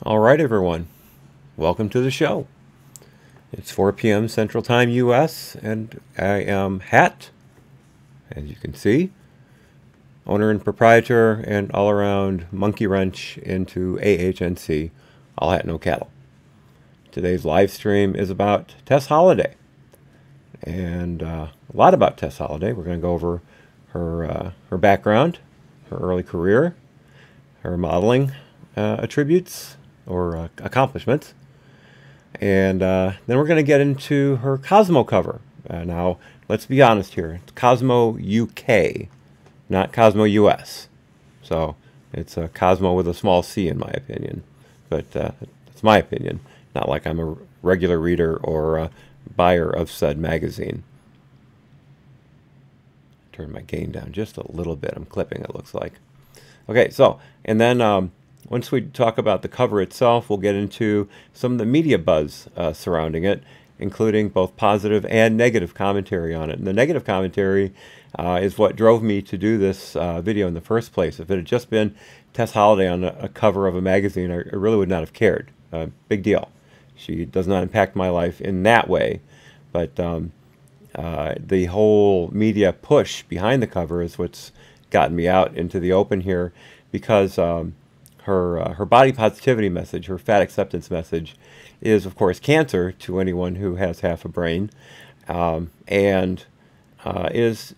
All right, everyone. Welcome to the show. It's 4 p.m. Central Time U.S. and I am Hat, as you can see, owner and proprietor and all-around monkey wrench into AHNC, All Hat No Cattle. Today's live stream is about Tess Holliday, and a lot about Tess Holliday. We're going to go over her background, her early career, her modeling attributes or accomplishments, and then we're going to get into her Cosmo cover. Now, let's be honest here. It's Cosmo UK, not Cosmo US. So it's a Cosmo with a small c in my opinion. But it's my opinion. Not like I'm a regular reader or a buyer of said magazine. Turn my gain down just a little bit. I'm clipping, it looks like. Okay, so, and then once we talk about the cover itself, we'll get into some of the media buzz surrounding it, including both positive and negative commentary on it. And the negative commentary is what drove me to do this video in the first place. If it had just been Tess Holliday on a cover of a magazine, I really would not have cared. Big deal. She does not impact my life in that way. But the whole media push behind the cover is what's gotten me out into the open here, because her body positivity message, her fat acceptance message, is of course cancer to anyone who has half a brain, and is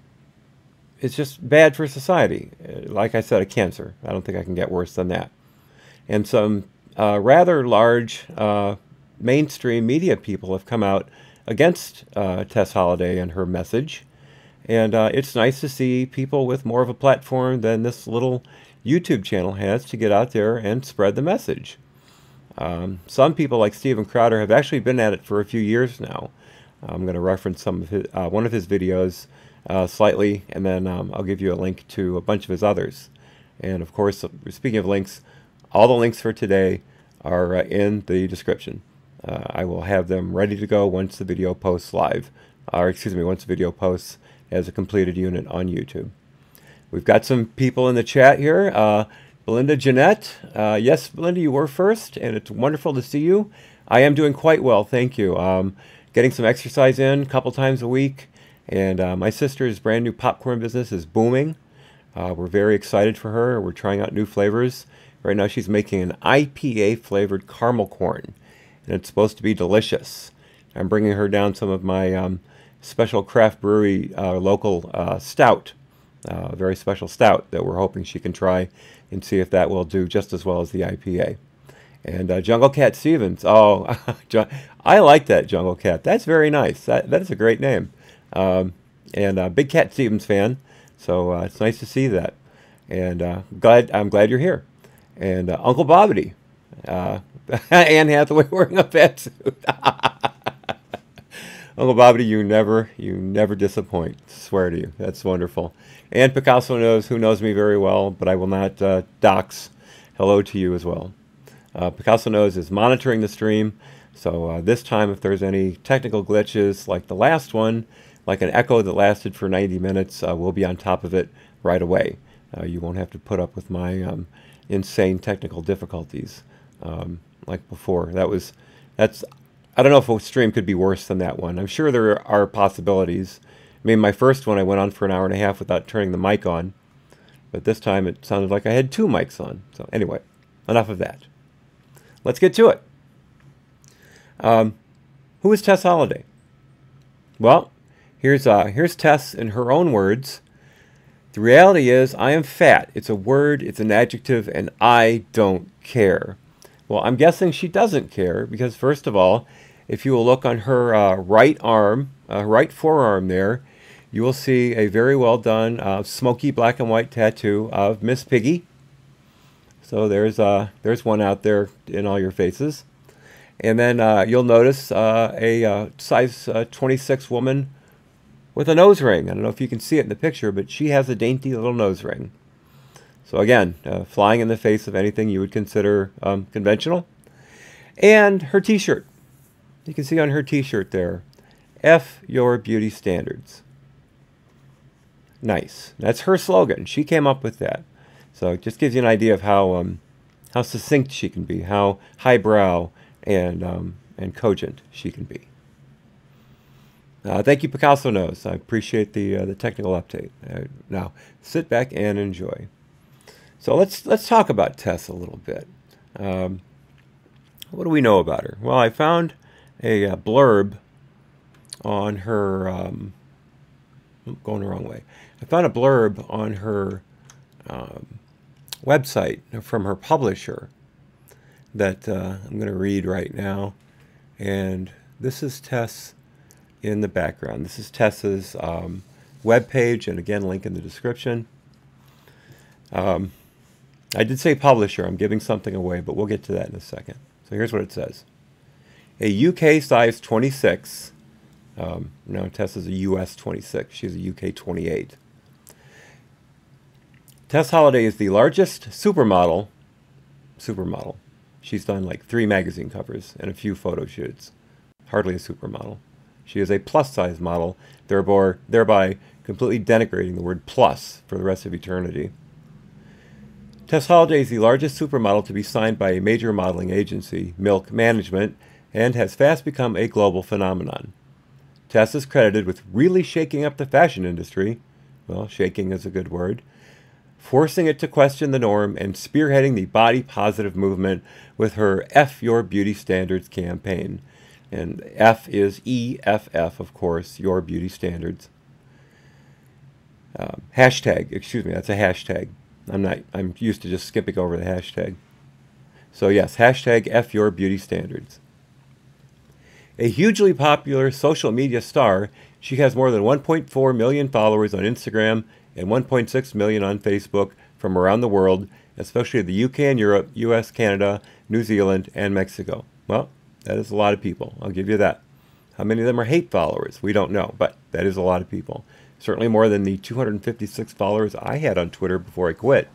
just bad for society. Like I said, a cancer. I don't think I can get worse than that. And some rather large mainstream media people have come out against Tess Holliday and her message. And it's nice to see people with more of a platform than this little YouTube channel has to get out there and spread the message. Some people like Steven Crowder have actually been at it for a few years now. I'm going to reference some of his, one of his videos slightly, and then I'll give you a link to a bunch of his others. And of course, speaking of links, all the links for today are in the description. I will have them ready to go once the video posts live, or excuse me, once the video posts as a completed unit on YouTube. We've got some people in the chat here. Belinda Jeanette. Yes, Belinda, you were first, and it's wonderful to see you. I am doing quite well, thank you. Getting some exercise in a couple times a week, and my sister's brand new popcorn business is booming. We're very excited for her. We're trying out new flavors. Right now she's making an IPA flavored caramel corn, and it's supposed to be delicious. I'm bringing her down some of my special craft brewery local stout, very special stout that we're hoping she can try and see if that will do just as well as the IPA. And Jungle Cat Stevens, oh, I like that, Jungle Cat. That's very nice. That is a great name. And big Cat Stevens fan, so it's nice to see that. And I'm glad you're here. And Uncle Bobbity, Anne Hathaway wearing a fat suit. Uncle Bobbity, you never disappoint. Swear to you, that's wonderful. And Picasso who knows me very well, but I will not dox. Hello to you as well. Picasso is monitoring the stream, so this time if there's any technical glitches like the last one, like an echo that lasted for 90 minutes, we'll be on top of it right away. You won't have to put up with my insane technical difficulties like before. I don't know if a stream could be worse than that one. I'm sure there are possibilities. I mean, my first one, I went on for an hour and a half without turning the mic on. But this time, it sounded like I had two mics on. So anyway, enough of that. Let's get to it. Who is Tess Holliday? Well, here's Tess in her own words. The reality is, I am fat. It's a word, it's an adjective, and I don't care. Well, I'm guessing she doesn't care because, first of all, if you will look on her right arm, right forearm there, you will see a very well done smoky black and white tattoo of Miss Piggy. So there's one out there in all your faces. And then you'll notice a size 26 woman with a nose ring. I don't know if you can see it in the picture, but she has a dainty little nose ring. So again, flying in the face of anything you would consider conventional. And her t-shirt. You can see on her t-shirt there, F your beauty standards. Nice. That's her slogan. She came up with that. So it just gives you an idea of how how succinct she can be, how highbrow and cogent she can be. Thank you, Picasso Knows. I appreciate the technical update. Now, sit back and enjoy. So let's talk about Tess a little bit. What do we know about her? Well, I found a blurb on her. I'm going the wrong way. I found a blurb on her website from her publisher that I'm going to read right now. And this is Tess in the background. This is Tess's web page, and again, link in the description. I did say publisher. I'm giving something away, but we'll get to that in a second. So here's what it says. A UK size 26. No, Tess is a US 26. She's a UK 28. Tess Holliday is the largest supermodel. She's done like 3 magazine covers and a few photo shoots. Hardly a supermodel. She is a plus-size model, thereby completely denigrating the word plus for the rest of eternity. Tess Holliday is the largest supermodel to be signed by a major modeling agency, Milk Management, and has fast become a global phenomenon. Tess is credited with really shaking up the fashion industry, well, shaking is a good word, forcing it to question the norm and spearheading the body-positive movement with her F Your Beauty Standards campaign. And F is EFF, of course, Your Beauty Standards. Hashtag, excuse me, that's a hashtag. I'm used to just skipping over the hashtag. So yes, hashtag F Your Beauty Standards. A hugely popular social media star, she has more than 1.4 million followers on Instagram and 1.6 million on Facebook from around the world, especially the UK and Europe, US, Canada, New Zealand, and Mexico. Well, that is a lot of people. I'll give you that. How many of them are hate followers? We don't know, but that is a lot of people. Certainly more than the 256 followers I had on Twitter before I quit.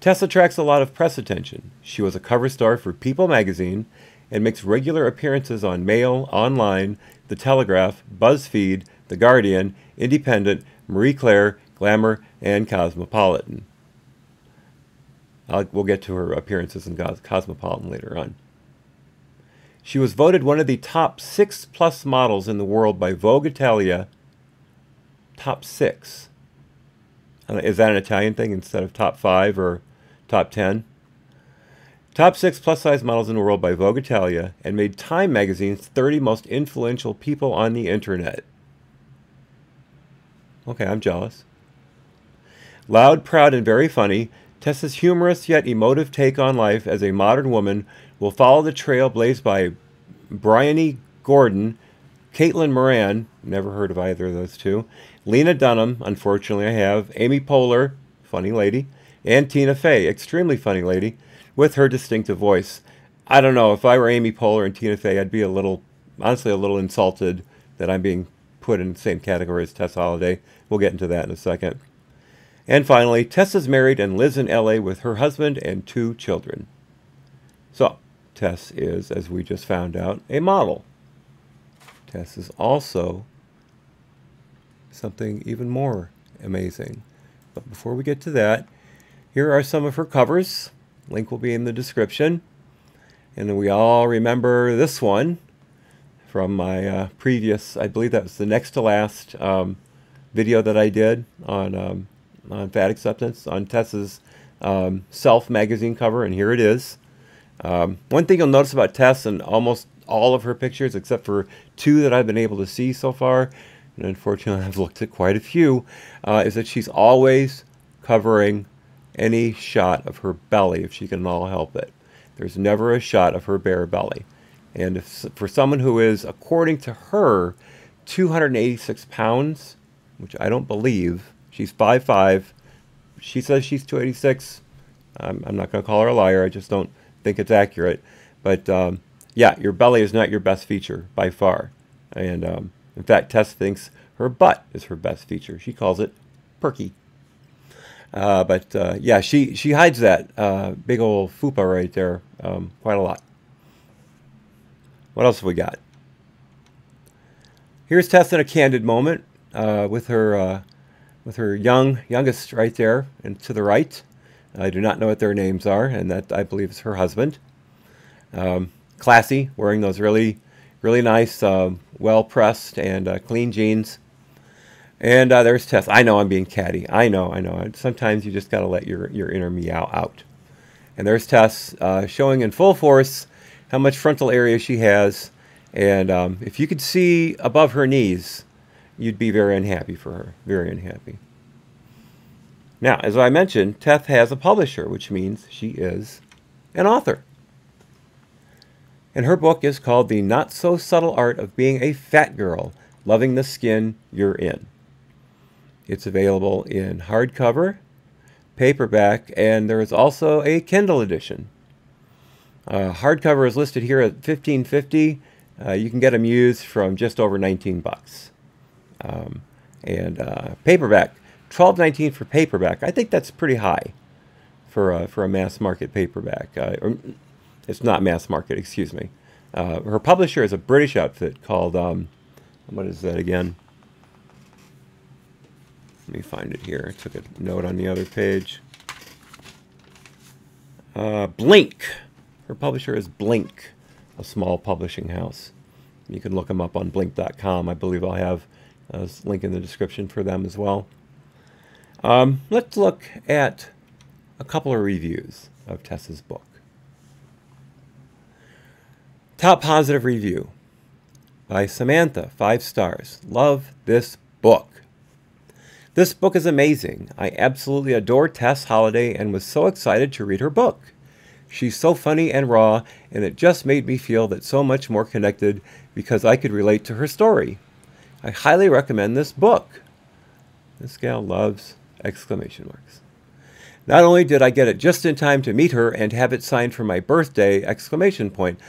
Tess attracts a lot of press attention. She was a cover star for People magazine and makes regular appearances on Mail, Online, The Telegraph, BuzzFeed, The Guardian, Independent, Marie Claire, Glamour, and Cosmopolitan. We'll get to her appearances in Cosmopolitan later on. She was voted one of the top 6+ models in the world by Vogue Italia. Top 6. Is that an Italian thing instead of top 5 or top 10? Top 6 plus-size models in the world by Vogue Italia, and made Time magazine's 30 most influential people on the internet. Okay, I'm jealous. Loud, proud, and very funny, Tessa's humorous yet emotive take on life as a modern woman will follow the trail blazed by Bryony Gordon, Caitlin Moran, never heard of either of those two, Lena Dunham, unfortunately I have, Amy Poehler, funny lady, and Tina Fey, extremely funny lady, with her distinctive voice. I don't know, if I were Amy Poehler and Tina Fey, I'd be honestly a little insulted that I'm being put in the same category as Tess Holliday. We'll get into that in a second. And finally, Tess is married and lives in LA with her husband and 2 children. So, Tess is, as we just found out, a model. Tess is also something even more amazing. But before we get to that, here are some of her covers. Link will be in the description. And we all remember this one from my previous, I believe that was the next to last video that I did on Fat Acceptance, on Tess's Self magazine cover, and here it is. One thing you'll notice about Tess and almost all of her pictures, except for 2 that I've been able to see so far, and unfortunately I've looked at quite a few, is that she's always covering any shot of her belly if she can all help it. There's never a shot of her bare belly. And if, for someone who is, according to her, 286 pounds, which I don't believe, she's 5'5", she says she's 286. I'm not going to call her a liar, I just don't think it's accurate. But yeah, your belly is not your best feature by far. And in fact, Tess thinks her butt is her best feature. She calls it perky. But yeah, she hides that big old fupa right there quite a lot. What else have we got? Here's Tess in a candid moment with her youngest right there and to the right. I do not know what their names are, and that, I believe, is her husband. Classy, wearing those really, really nice, well-pressed and clean jeans. And there's Tess. I know I'm being catty. I know. Sometimes you just got to let your inner meow out. And there's Tess showing in full force how much frontal area she has. And if you could see above her knees, you'd be very unhappy for her. Very unhappy. Now, as I mentioned, Tess has a publisher, which means she is an author. And her book is called The Not So Subtle Art of Being a Fat Girl, Loving the Skin You're In. It's available in hardcover, paperback, and there is also a Kindle edition. Hardcover is listed here at $15.50. You can get them used from just over 19 bucks. Paperback, $12.19 for paperback. I think that's pretty high for a mass market paperback. It's not mass market, excuse me. Her publisher is a British outfit called, what is that again? Let me find it here. I took a note on the other page. Blink. Her publisher is Blink, a small publishing house. You can look them up on blink.com. I believe I'll have a link in the description for them as well. Let's look at a couple of reviews of Tess's book. Top positive review by Samantha, 5 stars. Love this book. This book is amazing. I absolutely adore Tess Holliday and was so excited to read her book. She's so funny and raw, and it just made me feel that so much more connected because I could relate to her story. I highly recommend this book. This gal loves exclamation marks. Not only did I get it just in time to meet her and have it signed for my birthday, exclamation point.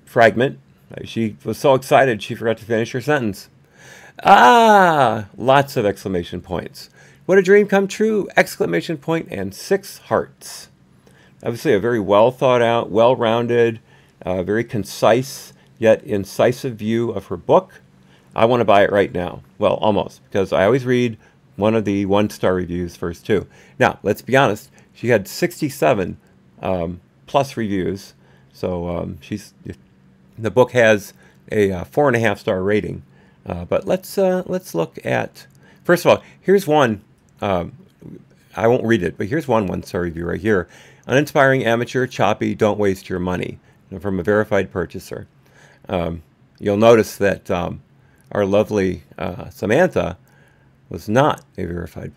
Fragment. She was so excited she forgot to finish her sentence. Ah! Lots of exclamation points. What a dream come true! Exclamation point and 6 hearts. Obviously a very well thought out, well-rounded, very concise yet incisive view of her book. I want to buy it right now. Well, almost, because I always read one of the 1-star reviews first too. Now, let's be honest. She had 67 plus reviews, so the book has a 4.5-star rating. But let's look at, first of all, here's one, I won't read it, but here's one 1-star review right here. Uninspiring, amateur, choppy, don't waste your money, from a verified purchaser. You'll notice that our lovely Samantha was not a verified